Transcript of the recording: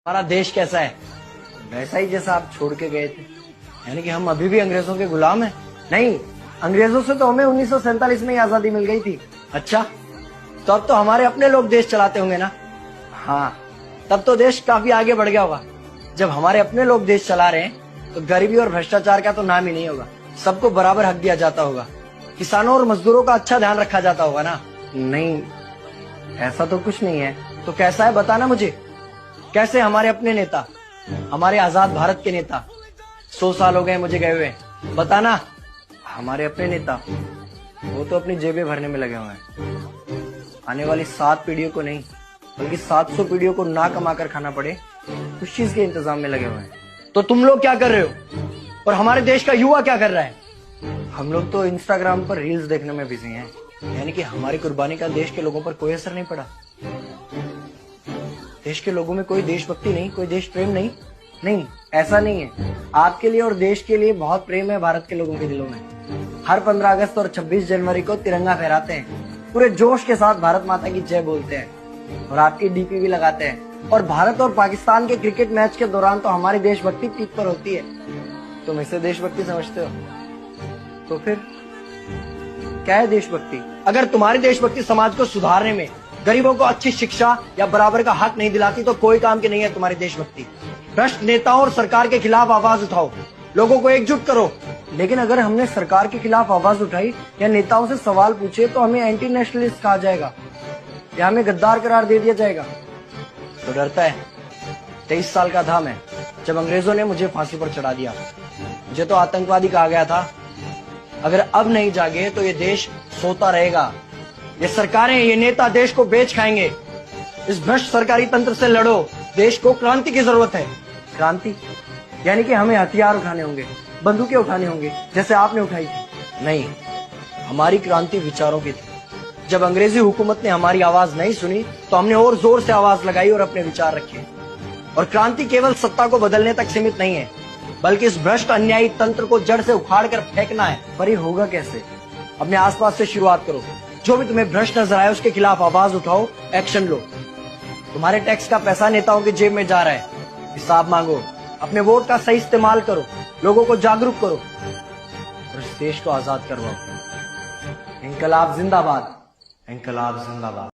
हमारा देश कैसा है? वैसा ही जैसा आप छोड़ के गए थे। यानी कि हम अभी भी अंग्रेजों के गुलाम हैं? नहीं, अंग्रेजों से तो हमें 1947 में ही आजादी मिल गई थी। अच्छा, तो अब तो हमारे अपने लोग देश चलाते होंगे ना? हाँ, तब तो देश काफी आगे बढ़ गया होगा। जब हमारे अपने लोग देश चला रहे हैं तो गरीबी और भ्रष्टाचार का तो नाम ही नहीं होगा। सबको बराबर हक दिया जाता होगा, किसानों और मजदूरों का अच्छा ध्यान रखा जाता होगा ना? नहीं, ऐसा तो कुछ नहीं है। तो कैसा है बताना मुझे। कैसे हमारे अपने नेता, हमारे आजाद भारत के नेता, 100 साल हो गए मुझे गए हुए, बताना। हमारे अपने नेता वो तो अपनी जेबें भरने में लगे हुए हैं। आने वाली 7 पीढ़ियों को नहीं बल्कि 700 पीढ़ियों को ना कमा कर खाना पड़े उस चीज के इंतजाम में लगे हुए हैं। तो तुम लोग क्या कर रहे हो और हमारे देश का युवा क्या कर रहा है? हम लोग तो इंस्टाग्राम पर रील्स देखने में बिजी हैं। यानी कि हमारी कुर्बानी का देश के लोगों पर कोई असर नहीं पड़ा। देश के लोगों में कोई देशभक्ति नहीं, कोई देश प्रेम नहीं। नहीं, ऐसा नहीं है। आपके लिए और देश के लिए बहुत प्रेम है भारत के लोगों के दिलों में। हर 15 अगस्त और 26 जनवरी को तिरंगा फहराते हैं, पूरे जोश के साथ भारत माता की जय बोलते हैं और आपकी डीपी भी लगाते हैं। और भारत और पाकिस्तान के क्रिकेट मैच के दौरान तो हमारी देशभक्ति पीक पर होती है। तुम इसे देशभक्ति समझते हो? तो फिर क्या है देशभक्ति? अगर तुम्हारी देशभक्ति समाज को सुधारने में, गरीबों को अच्छी शिक्षा या बराबर का हक नहीं दिलाती तो कोई काम की नहीं है तुम्हारी देशभक्ति। भ्रष्ट नेताओं और सरकार के खिलाफ आवाज उठाओ, लोगों को एकजुट करो। लेकिन अगर हमने सरकार के खिलाफ आवाज उठाई या नेताओं से सवाल पूछे तो हमें एंटी नेशनलिस्ट कहा जाएगा या हमें गद्दार करार दे दिया जाएगा। तो डरता है। 23 साल का था मैं जब अंग्रेजों ने मुझे फांसी पर चढ़ा दिया। मुझे तो आतंकवादी कहा गया था। अगर अब नहीं जागे तो ये देश सोता रहेगा। ये सरकारें, ये नेता देश को बेच खाएंगे। इस भ्रष्ट सरकारी तंत्र से लड़ो। देश को क्रांति की जरूरत है। क्रांति यानी कि हमें हथियार उठाने होंगे, बंदूकें उठाने होंगे जैसे आपने उठाई थी। नहीं, हमारी क्रांति विचारों की थी। जब अंग्रेजी हुकूमत ने हमारी आवाज नहीं सुनी तो हमने और जोर से आवाज लगाई और अपने विचार रखे। और क्रांति केवल सत्ता को बदलने तक सीमित नहीं है, बल्कि इस भ्रष्ट अन्यायी तंत्र को जड़ से उखाड़ कर फेंकना है। पर ये होगा कैसे? अपने आसपास से शुरुआत करो। जो भी तुम्हें भ्रष्ट नजर आए उसके खिलाफ आवाज उठाओ, एक्शन लो। तुम्हारे टैक्स का पैसा नेताओं की जेब में जा रहा है, हिसाब मांगो। अपने वोट का सही इस्तेमाल करो, लोगों को जागरूक करो और इस देश को आजाद करवाओ। इंकलाब जिंदाबाद, इंकलाब जिंदाबाद।